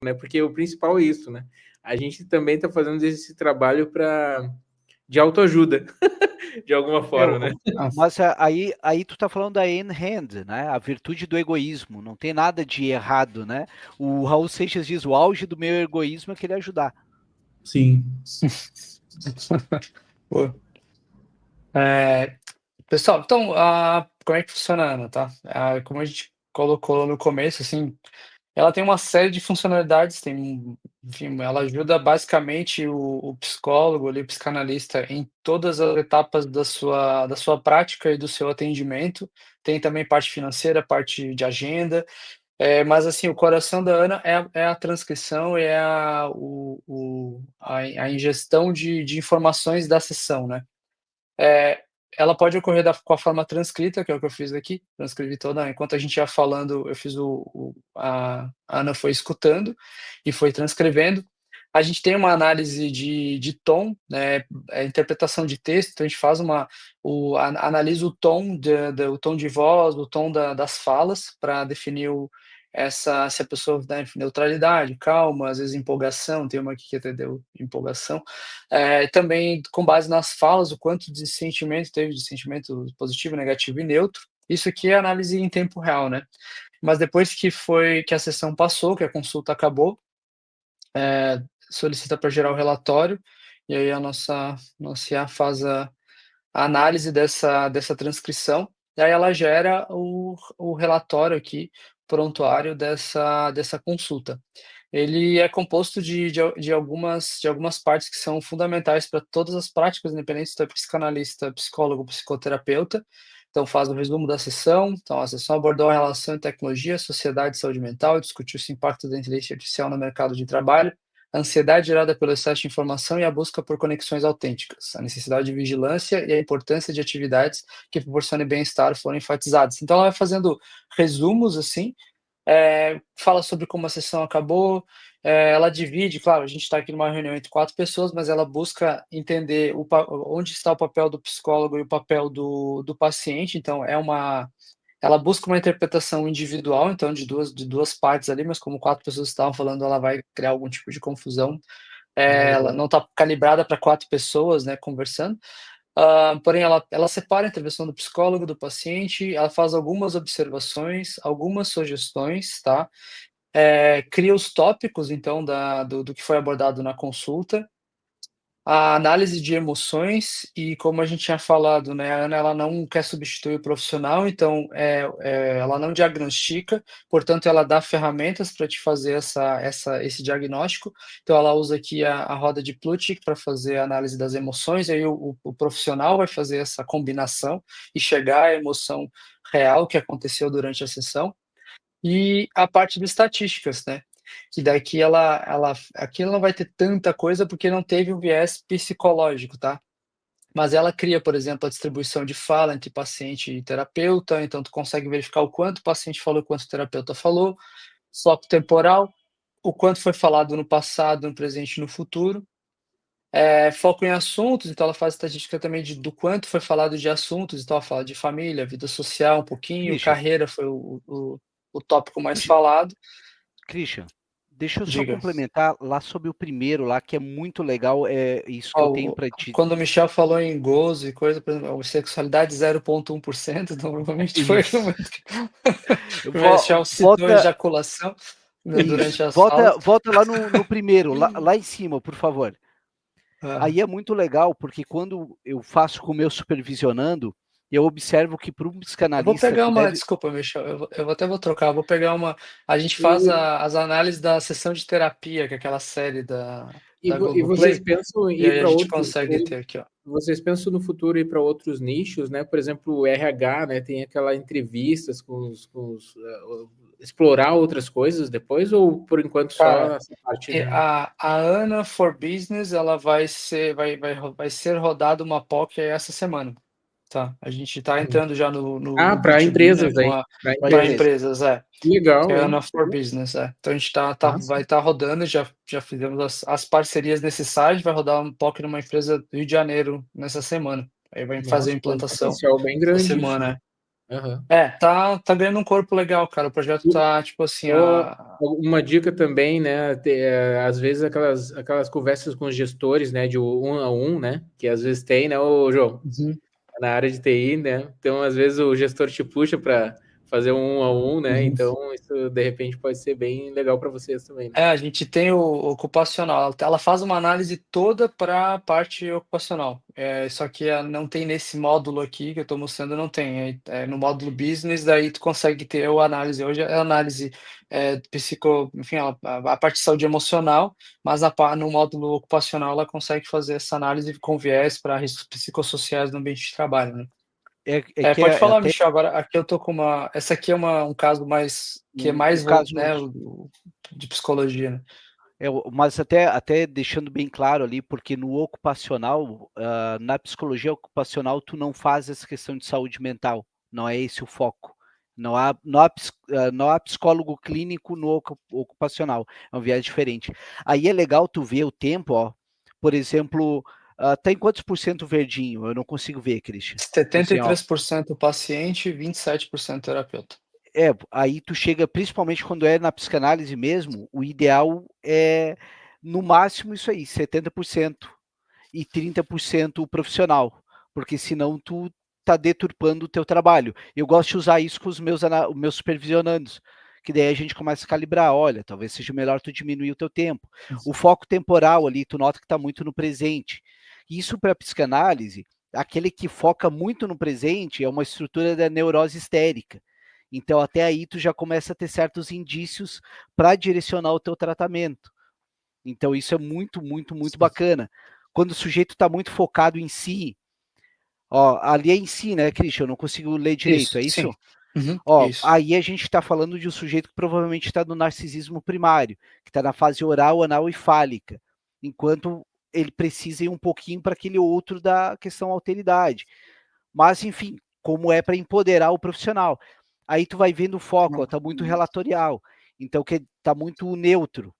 né? Porque o principal é isso, né? A gente também está fazendo esse trabalho de autoajuda, de alguma forma, né? Mas aí tu tá falando da Ayn Rand, né? A virtude do egoísmo. Não tem nada de errado, né? O Raul Seixas diz: o auge do meu egoísmo é querer ajudar. Sim. Pô. Pessoal, então, como é que funciona a Ana, tá? Como a gente colocou no começo, assim, ela tem uma série de funcionalidades, enfim, ela ajuda basicamente o psicólogo ali, o psicanalista, em todas as etapas da sua prática e do seu atendimento. Tem também parte financeira, parte de agenda, mas assim, o coração da Ana é a transcrição e é a ingestão de informações da sessão, né? Eh, Ela pode ocorrer com a forma transcrita, que é o que eu fiz aqui, transcrevi toda enquanto a gente ia falando, eu fiz a Ana foi escutando e foi transcrevendo. A gente tem uma análise de tom, né, interpretação de texto, então a gente faz analisa o tom o tom de voz, o tom das falas, para definir se a pessoa, né, neutralidade, calma, às vezes empolgação, tem uma aqui que até deu empolgação. Também com base nas falas, o quanto de sentimento teve, de sentimento positivo, negativo e neutro. Isso aqui é análise em tempo real, né. Mas depois que a sessão passou, que a consulta acabou, solicita para gerar o relatório, e aí a nossa IA faz a análise dessa transcrição, e aí ela gera o relatório aqui, prontuário dessa consulta. Ele é composto de algumas partes que são fundamentais para todas as práticas, independente se é psicanalista, psicólogo, psicoterapeuta. Então faz o resumo da sessão. Então a sessão abordou a relação entre tecnologia, sociedade e saúde mental, discutiu o impacto da inteligência artificial no mercado de trabalho, a ansiedade gerada pelo excesso de informação e a busca por conexões autênticas, a necessidade de vigilância e a importância de atividades que proporcionem bem-estar foram enfatizadas. Então ela vai fazendo resumos assim, fala sobre como a sessão acabou, ela divide, claro, a gente está aqui numa reunião entre 4 pessoas, mas ela busca entender onde está o papel do psicólogo e o papel do paciente, então ela busca uma interpretação individual, então de duas partes ali, mas como 4 pessoas estavam falando, ela vai criar algum tipo de confusão. Ela não está calibrada para 4 pessoas, né, conversando. Porém, ela separa a intervenção do psicólogo, do paciente, ela faz algumas observações, algumas sugestões, tá? Cria os tópicos, então, do que foi abordado na consulta, a análise de emoções e como a gente tinha falado, né, a Ana ela não quer substituir o profissional, então, ela não diagnostica, portanto ela dá ferramentas para te fazer esse diagnóstico. Então ela usa aqui a roda de Plutchik para fazer a análise das emoções, aí o profissional vai fazer essa combinação e chegar à emoção real que aconteceu durante a sessão. E a parte de estatísticas, né, que daqui aqui ela não vai ter tanta coisa, porque não teve o viés psicológico, tá. Mas ela cria, por exemplo, a distribuição de fala entre paciente e terapeuta, então tu consegue verificar o quanto o paciente falou, o quanto o terapeuta falou, foco temporal, o quanto foi falado no passado, no presente e no futuro. Foco em assuntos, então ela faz estatística também do quanto foi falado de assuntos, então ela fala de família, vida social um pouquinho, Christian, carreira foi o tópico mais Christian, falado. Christian, deixa eu só Diga. complementar lá sobre o primeiro lá, que é muito legal, é isso que eu tenho para te... Quando o Michel falou em gozo e coisa, por exemplo, sexualidade 0,1%, então provavelmente foi Isso. o Michel citou Volta, ejaculação, né, durante isso. as falas. Volta lá no primeiro, lá em cima, por favor. Ah, Aí é muito legal, porque quando eu faço com o meu supervisionando, eu observo que para um eu vou psicanalista pegar que uma, deve... desculpa, Michel, eu vou trocar, eu vou pegar uma, a gente faz as análises da sessão de terapia, que é aquela série da E vocês Globoplay, pensam em e ir aí a para gente outros, consegue ter aqui, ó. vocês pensam no futuro ir para outros nichos, né? Por exemplo, o RH, né? Tem aquela entrevistas explorar outras coisas depois, ou por enquanto só Cara, essa parte, E né? a Ana for Business, ela vai ser rodada uma POC essa semana, tá? A gente tá entrando já no Para B2B, né, empresas aí, para Para para empresas. empresa. empresas, que é Legal, a hein? Ana for Business, Então a gente Massa. vai estar rodando, já fizemos as parcerias necessárias, vai rodar um POC numa empresa do Rio de Janeiro nessa semana. Aí vai fazer a Nossa, tem um implantação potencial bem essa grande isso, semana, né? Aham. Tá ganhando um corpo legal, cara. O projeto tá, tipo assim, Uma dica também, né? Às vezes aquelas conversas com os gestores, né? De um a um, né? Que às vezes tem, né, ô João? Uhum, Na área de TI, né? Então, às vezes o gestor te puxa para fazer um a um, né? uhum. Então, isso de repente pode ser bem legal para vocês também, né? A gente tem o ocupacional. Ela faz uma análise toda para a parte ocupacional. Só que não tem nesse módulo aqui que eu estou mostrando, não tem. No módulo business, daí tu consegue ter a análise. Hoje é a análise enfim, a parte de saúde emocional, mas no módulo ocupacional ela consegue fazer essa análise com viés para riscos psicossociais no ambiente de trabalho, né? Pode falar, Até Michel. Agora, aqui eu tô com uma. Essa aqui é um caso mais que é o mais, caso. né, de psicologia, né? Mas até deixando bem claro ali, porque no ocupacional, na psicologia ocupacional, tu não faz essa questão de saúde mental, não é esse o foco. Não há psicólogo clínico no ocupacional, é um viés diferente. Aí é legal tu ver o tempo, ó. Por exemplo, tá em quantos por cento verdinho? Eu não consigo ver, Christian. setenta e Assim, ó, três por cento paciente, 27% terapeuta. aí tu chega, principalmente quando é na psicanálise mesmo, o ideal é, no máximo, isso aí, 70% e 30% o profissional, porque senão tu tá deturpando o teu trabalho. Eu gosto de usar isso com os meus supervisionandos, que daí a gente começa a calibrar, olha, talvez seja melhor tu diminuir o teu tempo. O foco temporal ali, tu nota que está muito no presente. Isso para psicanálise, aquele que foca muito no presente é uma estrutura da neurose histérica. Então, até aí, tu já começa a ter certos indícios para direcionar o teu tratamento. Então, isso é muito, muito, muito bacana. Quando o sujeito está muito focado em si, ó, ali é em si, né, Christian? Eu não consigo ler direito, Isso, é sim. isso? Uhum, Ó, isso. aí a gente está falando de um sujeito que provavelmente está no narcisismo primário, que está na fase oral, anal e fálica, enquanto ele precisa ir um pouquinho para aquele outro da questão alteridade. Mas, enfim, como é para empoderar o profissional. Aí tu vai vendo o foco, está muito relatorial, então que está muito neutro.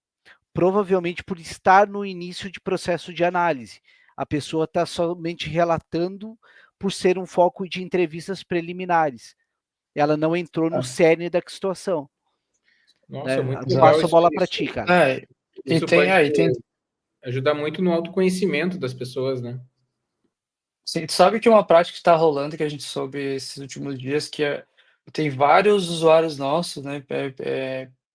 Provavelmente por estar no início de processo de análise. A pessoa está somente relatando por ser um foco de entrevistas preliminares. Ela não entrou no cerne da situação. Nossa, Né? muito Eu legal Exato. passo a isso. bola para ti, cara. E Isso pode aí tem. ajudar muito no autoconhecimento das pessoas, né? Sim, tu sabe que uma prática que está rolando, que a gente soube esses últimos dias, tem vários usuários nossos, né,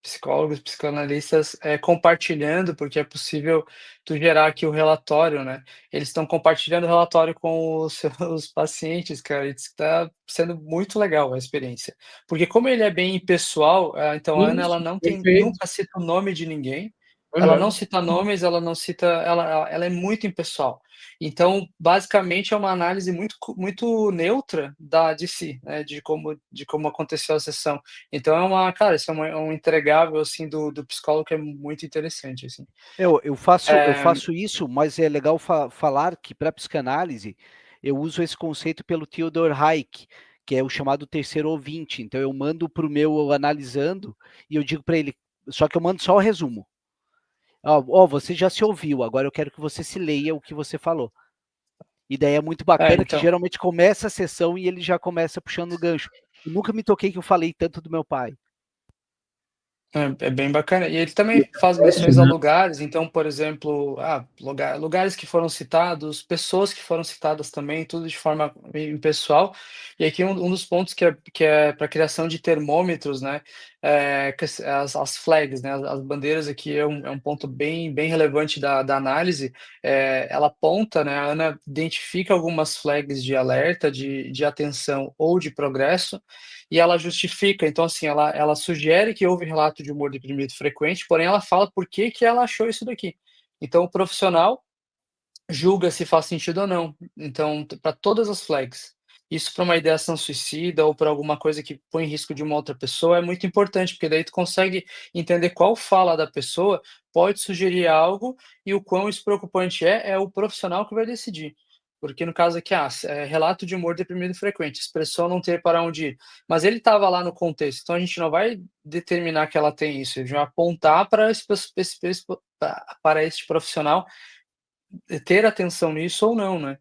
psicólogos, psicanalistas, compartilhando, porque é possível tu gerar aqui o relatório, né? Eles estão compartilhando o relatório com os seus pacientes, cara, e diz que está sendo muito legal a experiência. Porque como ele é bem pessoal, então a Ana, Isso, ela não tem, perfeito. nunca cita o nome de ninguém, ela não Aham. cita nomes, ela não cita, ela é muito impessoal. Então, basicamente, é uma análise muito neutra de si, né, de como aconteceu a sessão. Então cara, isso é um entregável, assim, do psicólogo que é muito interessante, assim. Eu Eh, faço isso, mas é legal falar que para psicanálise eu uso esse conceito pelo Theodor Hayek, que é o chamado terceiro ouvinte. Então eu mando para o meu analisando e eu digo para ele, só que eu mando só o resumo. Você já se ouviu, agora eu quero que você se leia o que você falou. E daí é muito bacana que então. geralmente começa a sessão e ele já começa puxando o gancho. Eu nunca me toquei que eu falei tanto do meu pai. É bem bacana. E ele também faz menções a lugares, então, por exemplo, lugares que foram citados, pessoas que foram citadas também, tudo de forma bem pessoal. E aqui um dos pontos que é para a criação de termômetros, né, as flags, né, as bandeiras aqui é um ponto bem, bem relevante da análise. Ela aponta, né, a Ana identifica algumas flags de alerta, de atenção ou de progresso, e ela justifica. Então, assim, ela sugere que houve relato de humor deprimido frequente, porém ela fala por que que ela achou isso daqui. Então, o profissional julga se faz sentido ou não. Então, para todas as flags. Isso para uma ideação suicida ou para alguma coisa que põe em risco de uma outra pessoa é muito importante, porque daí tu consegue entender qual fala da pessoa pode sugerir algo e o quão isso preocupante é o profissional que vai decidir. Porque no caso aqui, relato de humor deprimido frequente, expressão não ter para onde ir. Mas ele estava lá no contexto, então a gente não vai determinar que ela tem isso, a gente vai apontar para este profissional ter atenção nisso ou não, né.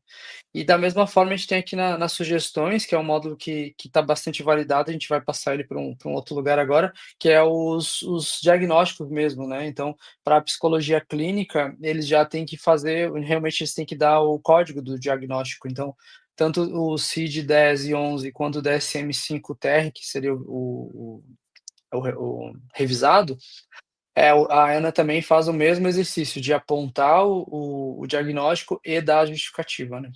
E da mesma forma a gente tem aqui nas sugestões, que é um módulo que está bastante validado, a gente vai passar ele para um outro lugar agora, que é os diagnósticos mesmo, né. Então, para a psicologia clínica, eles já têm que fazer realmente eles têm que dar o código do diagnóstico, então, tanto o CID-10 e 11 quanto o DSM-5-TR, que seria o revisado, a Ana também faz o mesmo exercício de apontar o diagnóstico e dar a justificativa, né.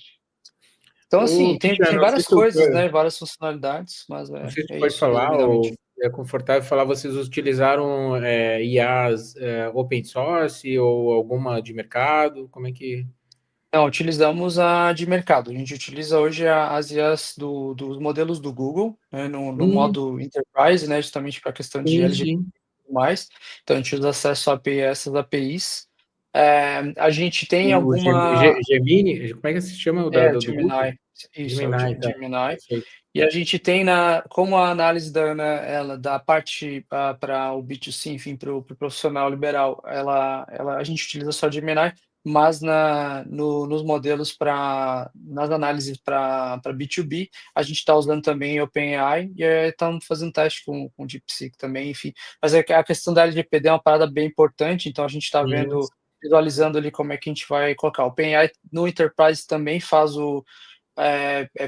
Então, Ô, assim, tem Cristiano, não sei várias se tu coisas, né, várias funcionalidades, mas não é sei se tu é pode isso falar resumidamente. ou é confortável falar, vocês utilizaram, IAs, open source ou alguma de mercado? Como é que Não, utilizamos a de mercado. A gente utiliza hoje as IAs dos modelos do Google, né, no Hum, modo Enterprise, né, justamente para a questão de sim, LGPD sim. e tudo mais. Então a gente usa acesso a API essas APIs. A gente tem O alguma Gemini, como é que se chama o da do Google? Gemini. Isso, é o Gemini, tá, Gemini. perfeito. E a gente tem como a análise da Ana, ela da parte para o B2C, enfim, para o profissional liberal, a gente utiliza só Gemini, mas nos modelos nas análises para B2B, a gente está usando também OpenAI e estamos fazendo teste com DeepSeek também, enfim. Mas é que a questão da LGPD é uma parada bem importante, então a gente está Sim, visualizando ali como é que a gente vai colocar. O OpenAI no Enterprise também faz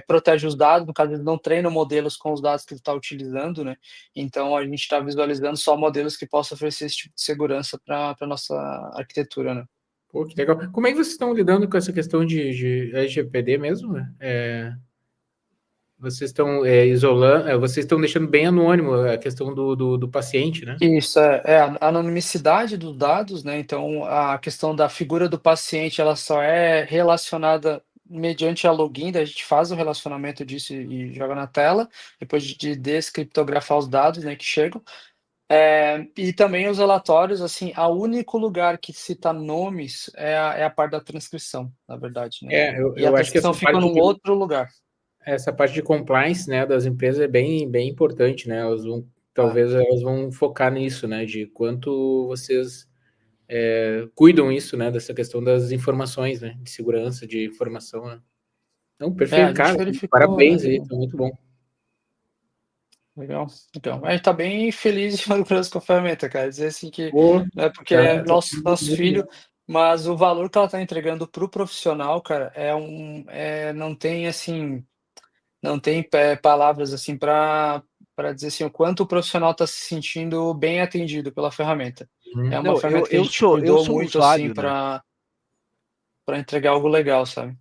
protege os dados, no caso, ele não treina modelos com os dados que ele está utilizando, né? Então a gente está visualizando só modelos que possam oferecer esse tipo de segurança para a nossa arquitetura, né? pô, que legal. Como é que vocês estão lidando com essa questão de LGPD mesmo? Vocês estão, isolando, vocês estão deixando bem anônimo a questão do paciente, né? Isso, a anonimicidade dos dados, né, então a questão da figura do paciente, ela só é relacionada mediante a login, daí a gente faz o relacionamento disso e joga na tela, depois de descriptografar os dados, né, que chegam. E também os relatórios, assim, o único lugar que cita nomes é a parte da transcrição, na verdade, né. E a Eu acho que transcrição fica num outro lugar. essa parte de compliance, né, das empresas é bem importante, né? Ah, Talvez elas vão focar nisso, né? De quanto vocês cuidam isso, né? Dessa questão das informações, né? De segurança, de informação, né? Não, a perfeito, gente cara. verificou, Parabéns né. aí, tá muito bom. Legal. Então, a gente tá bem feliz e orgulhoso com a ferramenta, cara. Dizer assim que Pô, não é porque tá, é tá nosso muito filho, bom. mas o valor que ela tá entregando para o profissional, cara, não tem assim, não tem palavras assim para dizer assim o quanto o profissional está se sentindo bem atendido pela ferramenta. É Uhum. uma Não, ferramenta que a gente eu cuidou sou muito assim usuário, né? para entregar algo legal, sabe?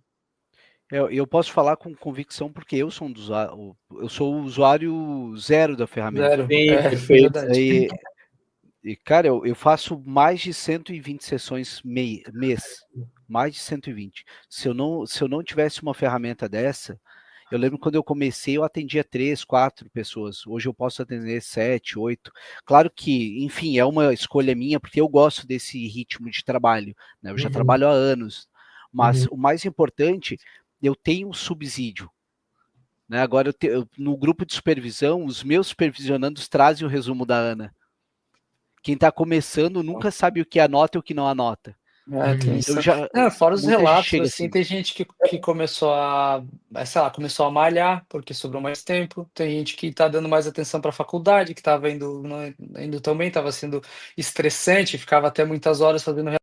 Eu posso falar com convicção porque eu sou eu sou o usuário zero da ferramenta. Zero, Sim, é perfeito. verdade. E cara, eu faço mais de 120 sessões mês. Mais de 120. Se eu não tivesse uma ferramenta dessa, eu lembro quando eu comecei, eu atendia 3, 4 pessoas. Hoje eu posso atender 7, 8. Claro que, enfim, é uma escolha minha, porque eu gosto desse ritmo de trabalho, né? Eu já Uhum, trabalho há anos. Mas uhum. o mais importante, eu tenho um subsídio. Né? Agora, no grupo de supervisão, os meus supervisionandos trazem o resumo da Ana. Quem está começando nunca sabe o que anota e o que não anota. Tem Uhum. isso. Eu já, Fora os muita gente relatos, chega assim, assim, tem gente que começou sei lá, começou a malhar porque sobrou mais tempo, tem gente que tá dando mais atenção para a faculdade, que estava indo não indo tão bem, estava sendo estressante, ficava até muitas horas fazendo